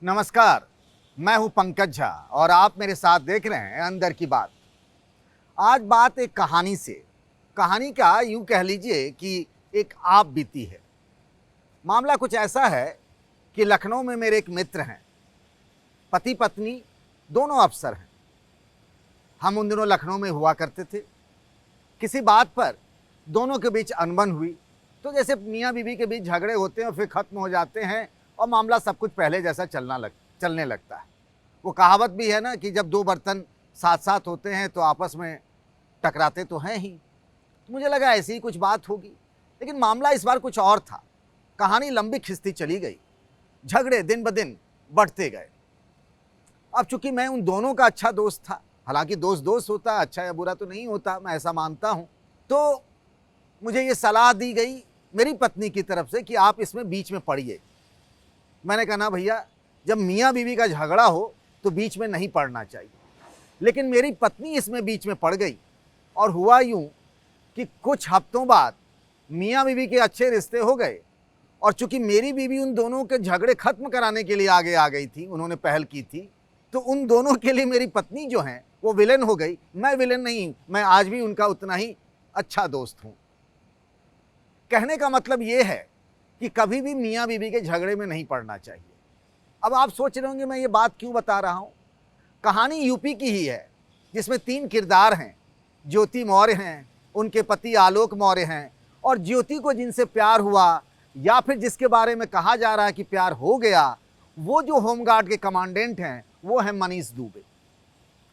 नमस्कार, मैं हूं पंकज झा और आप मेरे साथ देख रहे हैं अंदर की बात। आज बात एक कहानी से, कहानी का यूं कह लीजिए कि एक आप बीती है। मामला कुछ ऐसा है कि लखनऊ में मेरे एक मित्र हैं, पति पत्नी दोनों अफसर हैं। हम उन दिनों लखनऊ में हुआ करते थे। किसी बात पर दोनों के बीच अनबन हुई, तो जैसे मियाँ बीवी के बीच झगड़े होते हैं और फिर ख़त्म हो जाते हैं और मामला सब कुछ पहले जैसा चलने लगता है। वो कहावत भी है ना कि जब दो बर्तन साथ साथ होते हैं तो आपस में टकराते तो हैं ही। तो मुझे लगा ऐसी ही कुछ बात होगी, लेकिन मामला इस बार कुछ और था। कहानी लंबी खिंचती चली गई, झगड़े दिन ब दिन बढ़ते गए। अब चूंकि मैं उन दोनों का अच्छा दोस्त था, हालांकि दोस्त दोस्त होता, अच्छा या बुरा तो नहीं होता, मैं ऐसा मानता हूँ, तो मुझे ये सलाह दी गई मेरी पत्नी की तरफ से कि आप इसमें बीच में पड़िए। मैंने कहा ना भैया, जब मियाँ बीवी का झगड़ा हो तो बीच में नहीं पड़ना चाहिए। लेकिन मेरी पत्नी इसमें बीच में पड़ गई और हुआ यूं कि कुछ हफ्तों बाद मियाँ बीवी के अच्छे रिश्ते हो गए और चूंकि मेरी बीवी उन दोनों के झगड़े खत्म कराने के लिए आगे आ गई थी, उन्होंने पहल की थी, तो उन दोनों के लिए मेरी पत्नी जो है वो विलेन हो गई। मैं विलेन नहीं, मैं आज भी उनका उतना ही अच्छा दोस्त हूँ। कहने का मतलब ये है कि कभी भी मियाँ बीवी के झगड़े में नहीं पड़ना चाहिए। अब आप सोच रहे होंगे मैं ये बात क्यों बता रहा हूँ। कहानी यूपी की ही है, जिसमें 3 किरदार हैं। ज्योति मौर्य हैं, उनके पति आलोक मौर्य हैं, और ज्योति को जिनसे प्यार हुआ या फिर जिसके बारे में कहा जा रहा है कि प्यार हो गया, वो जो होमगार्ड के कमांडेंट हैं वो है मनीष दुबे।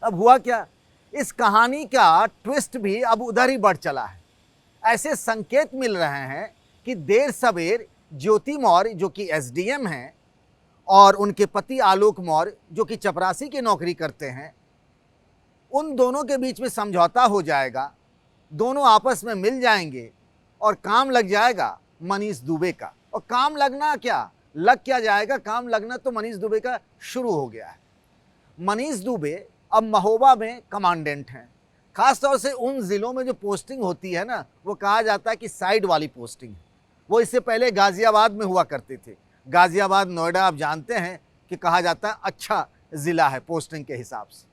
अब हुआ क्या, इस कहानी का ट्विस्ट भी अब उधर ही बढ़ चला है। ऐसे संकेत मिल रहे हैं कि देर सवेर ज्योति मौर्य जो कि एसडीएम हैं और उनके पति आलोक मौर्य जो कि चपरासी की नौकरी करते हैं, उन दोनों के बीच में समझौता हो जाएगा। दोनों आपस में मिल जाएंगे और काम लग जाएगा मनीष दुबे का। और काम लगना क्या जाएगा, काम लगना तो मनीष दुबे का शुरू हो गया है। मनीष दुबे अब महोबा में कमांडेंट हैं। खासतौर से उन ज़िलों में जो पोस्टिंग होती है ना, वो कहा जाता है कि साइड वाली पोस्टिंग है। वो इससे पहले गाज़ियाबाद में हुआ करते थे। गाज़ियाबाद, नोएडा आप जानते हैं कि कहा जाता है अच्छा ज़िला है पोस्टिंग के हिसाब से।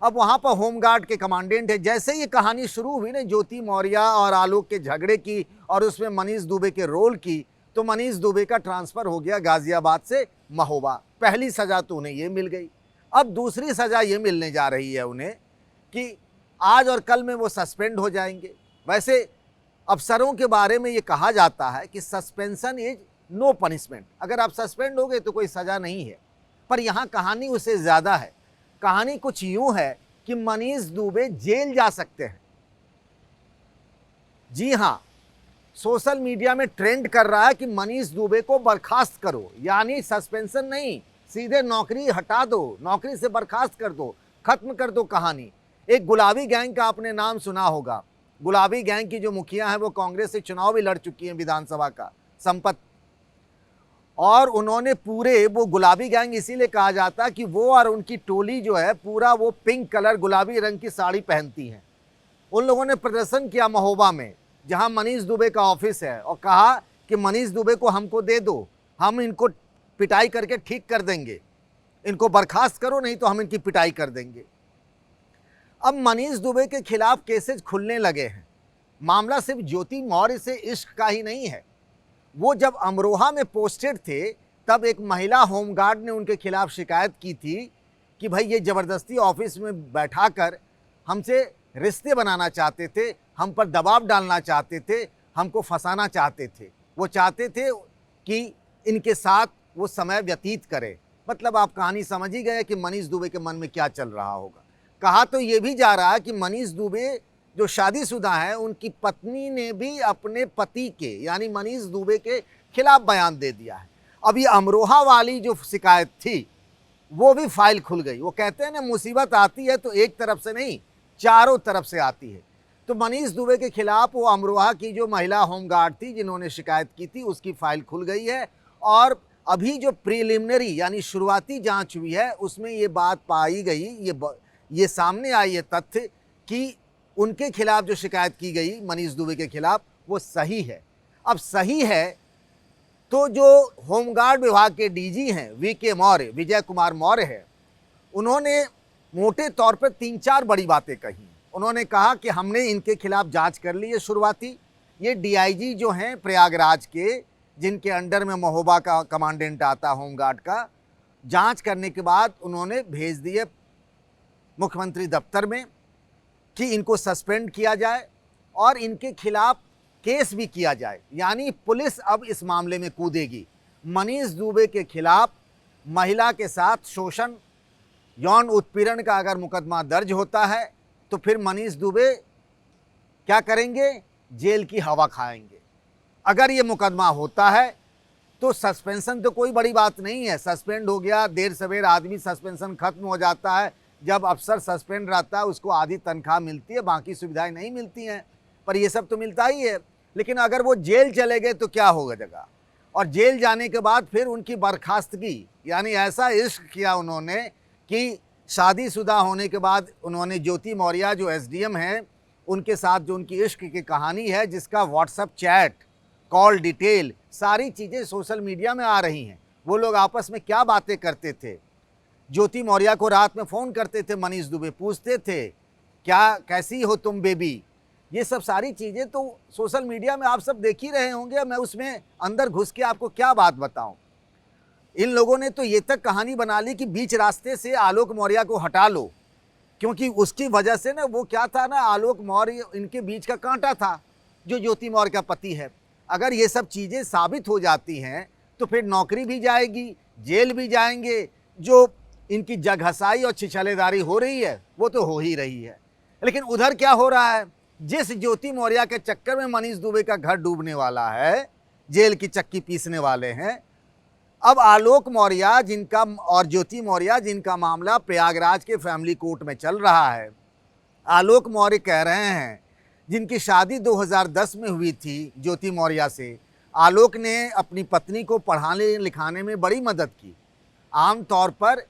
अब वहाँ पर होमगार्ड के कमांडेंट है। जैसे ये कहानी शुरू हुई ना ज्योति मौर्य और आलोक के झगड़े की और उसमें मनीष दुबे के रोल की, तो मनीष दुबे का ट्रांसफ़र हो गया गाज़ियाबाद से महोबा। पहली सज़ा तो उन्हें ये मिल गई। अब दूसरी सज़ा ये मिलने जा रही है उन्हें कि आज और कल में वो सस्पेंड हो जाएंगे। वैसे अफसरों के बारे में ये कहा जाता है कि सस्पेंशन इज नो पनिशमेंट। अगर आप सस्पेंड हो गए तो कोई सज़ा नहीं है, पर यहाँ कहानी उससे ज़्यादा है। कहानी कुछ यूँ है कि मनीष दुबे जेल जा सकते हैं। जी हाँ, सोशल मीडिया में ट्रेंड कर रहा है कि मनीष दुबे को बर्खास्त करो, यानी सस्पेंशन नहीं, सीधे नौकरी हटा दो, नौकरी से बर्खास्त कर दो, खत्म कर दो कहानी। एक गुलाबी गैंग का आपने नाम सुना होगा। गुलाबी गैंग की जो मुखिया है वो कांग्रेस से चुनाव भी लड़ चुकी हैं विधानसभा का, संपत। और उन्होंने पूरे वो गुलाबी गैंग इसीलिए कहा जाता है कि वो और उनकी टोली जो है पूरा वो पिंक कलर गुलाबी रंग की साड़ी पहनती हैं। उन लोगों ने प्रदर्शन किया महोबा में, जहां मनीष दुबे का ऑफिस है, और कहा कि मनीष दुबे को हमको दे दो, हम इनको पिटाई करके ठीक कर देंगे, इनको बर्खास्त करो नहीं तो हम इनकी पिटाई कर देंगे। अब मनीष दुबे के खिलाफ केसेस खुलने लगे हैं। मामला सिर्फ ज्योति मौर्य से इश्क का ही नहीं है। वो जब अमरोहा में पोस्टेड थे तब एक महिला होमगार्ड ने उनके खिलाफ शिकायत की थी कि भाई ये ज़बरदस्ती ऑफिस में बैठाकर हमसे रिश्ते बनाना चाहते थे, हम पर दबाव डालना चाहते थे, हमको फंसाना चाहते थे। वो चाहते थे कि इनके साथ वो समय व्यतीत करे। मतलब आप कहानी समझ ही गए कि मनीष दुबे के मन में क्या चल रहा होगा। कहा तो ये भी जा रहा है कि मनीष दुबे जो शादीशुदा है, उनकी पत्नी ने भी अपने पति के यानी मनीष दुबे के खिलाफ बयान दे दिया है। अब ये अमरोहा वाली जो शिकायत थी वो भी फाइल खुल गई। वो कहते हैं ना, मुसीबत आती है तो एक तरफ से नहीं, चारों तरफ से आती है। तो मनीष दुबे के खिलाफ वो अमरोहा की जो महिला होमगार्ड थी जिन्होंने शिकायत की थी, उसकी फाइल खुल गई है। और अभी जो प्रिलिमिनरी यानी शुरुआती जांच हुई है उसमें ये बात पाई गई, ये सामने आई है तथ्य कि उनके खिलाफ जो शिकायत की गई मनीष दुबे के खिलाफ वो सही है। अब सही है तो जो होमगार्ड विभाग के डीजी हैं वीके मौर्य, विजय कुमार मौर्य है, उन्होंने मोटे तौर पर 3-4 बड़ी बातें कही। उन्होंने कहा कि हमने इनके खिलाफ जांच कर ली है शुरुआती। ये डीआईजी जो हैं प्रयागराज के, जिनके अंडर में महोबा का कमांडेंट आता होमगार्ड का, जांच करने के बाद उन्होंने भेज दिए मुख्यमंत्री दफ्तर में कि इनको सस्पेंड किया जाए और इनके खिलाफ केस भी किया जाए। यानी पुलिस अब इस मामले में कूदेगी। मनीष दुबे के खिलाफ महिला के साथ शोषण, यौन उत्पीड़न का अगर मुकदमा दर्ज होता है तो फिर मनीष दुबे क्या करेंगे? जेल की हवा खाएंगे। अगर ये मुकदमा होता है तो सस्पेंशन तो कोई बड़ी बात नहीं है, सस्पेंड हो गया, देर सवेर आदमी सस्पेंशन खत्म हो जाता है। जब अफसर सस्पेंड रहता है उसको आधी तनख्वाह मिलती है, बाकी सुविधाएं नहीं मिलती हैं, पर ये सब तो मिलता ही है। लेकिन अगर वो जेल चले गए तो क्या होगा जगह? और जेल जाने के बाद फिर उनकी बर्खास्तगी, यानी ऐसा इश्क किया उन्होंने कि शादीशुदा होने के बाद उन्होंने ज्योति मौर्य जो एसडीएम हैं उनके साथ जो उनकी इश्क की कहानी है, जिसका व्हाट्सएप चैट, कॉल डिटेल, सारी चीज़ें सोशल मीडिया में आ रही हैं। वो लोग आपस में क्या बातें करते थे? ज्योति मौर्य को रात में फ़ोन करते थे मनीष दुबे, पूछते थे क्या कैसी हो तुम बेबी। ये सब सारी चीज़ें तो सोशल मीडिया में आप सब देख ही रहे होंगे। मैं उसमें अंदर घुस के आपको क्या बात बताऊं। इन लोगों ने तो ये तक कहानी बना ली कि बीच रास्ते से आलोक मौर्य को हटा लो, क्योंकि उसकी वजह से ना वो क्या था ना, आलोक मौर्य इनके बीच का कांटा था, जो ज्योति मौर्य का पति है। अगर ये सब चीज़ें साबित हो जाती हैं तो फिर नौकरी भी जाएगी, जेल भी जाएंगे। जो इनकी जगहसाई और छिछलेदारी हो रही है वो तो हो ही रही है। लेकिन उधर क्या हो रहा है? जिस ज्योति मौर्य के चक्कर में मनीष दुबे का घर डूबने वाला है, जेल की चक्की पीसने वाले हैं, अब आलोक मौर्य जिनका और ज्योति मौर्य जिनका मामला प्रयागराज के फैमिली कोर्ट में चल रहा है, आलोक मौर्य कह रहे हैं जिनकी शादी 2010 में हुई थी ज्योति मौर्य से, आलोक ने अपनी पत्नी को पढ़ाने लिखाने में बड़ी मदद की। आमतौर पर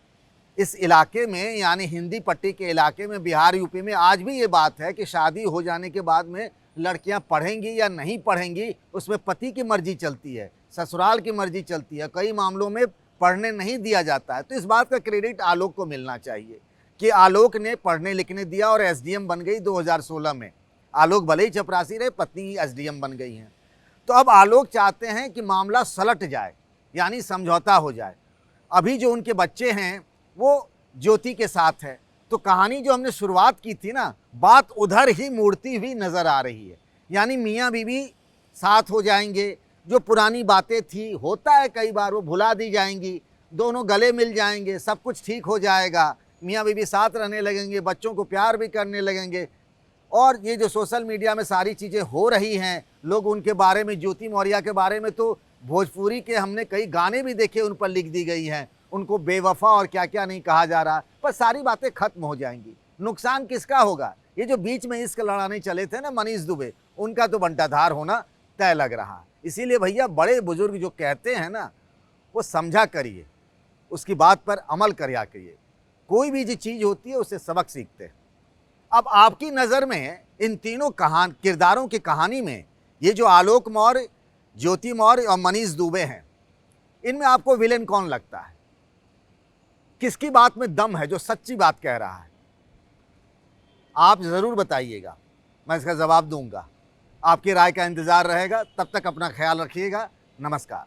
इस इलाके में, यानी हिंदी पट्टी के इलाके में, बिहार यूपी में आज भी ये बात है कि शादी हो जाने के बाद में लड़कियां पढ़ेंगी या नहीं पढ़ेंगी उसमें पति की मर्जी चलती है, ससुराल की मर्जी चलती है। कई मामलों में पढ़ने नहीं दिया जाता है। तो इस बात का क्रेडिट आलोक को मिलना चाहिए कि आलोक ने पढ़ने लिखने दिया और एसडीएम बन गई 2016 में। आलोक भले ही चपरासी रहे, पत्नी एसडीएम बन गई हैं। तो अब आलोक चाहते हैं कि मामला सलट जाए, यानी समझौता हो जाए। अभी जो उनके बच्चे हैं वो ज्योति के साथ है। तो कहानी जो हमने शुरुआत की थी ना, बात उधर ही मुड़ती हुई नज़र आ रही है। यानी मियाँ बीवी साथ हो जाएंगे, जो पुरानी बातें थी, होता है कई बार, वो भुला दी जाएंगी, दोनों गले मिल जाएंगे, सब कुछ ठीक हो जाएगा, मियाँ बीवी साथ रहने लगेंगे, बच्चों को प्यार भी करने लगेंगे। और ये जो सोशल मीडिया में सारी चीज़ें हो रही हैं, लोग उनके बारे में, ज्योति मौर्य के बारे में तो भोजपुरी के हमने कई गाने भी देखे, उन पर लिख दी गई हैं, उनको बेवफा और क्या क्या नहीं कहा जा रहा, पर सारी बातें खत्म हो जाएंगी। नुकसान किसका होगा? ये जो बीच में इश्क लड़ाने चले थे ना मनीष दुबे, उनका तो बंटाधार होना तय लग रहा है। इसीलिए भैया बड़े बुजुर्ग जो कहते हैं ना, वो समझा करिए, उसकी बात पर अमल करिया करिए। कोई भी जो चीज़ होती है उससे सबक सीखते हैं। अब आपकी नज़र में इन तीनों किरदारों की कहानी में ये जो आलोक मौर्य, ज्योति मौर्य और मनीष दुबे हैं, इनमें आपको विलेन कौन लगता है? किसकी बात में दम है, जो सच्ची बात कह रहा है? आप ज़रूर बताइएगा, मैं इसका जवाब दूंगा। आपकी राय का इंतज़ार रहेगा। तब तक अपना ख्याल रखिएगा। नमस्कार।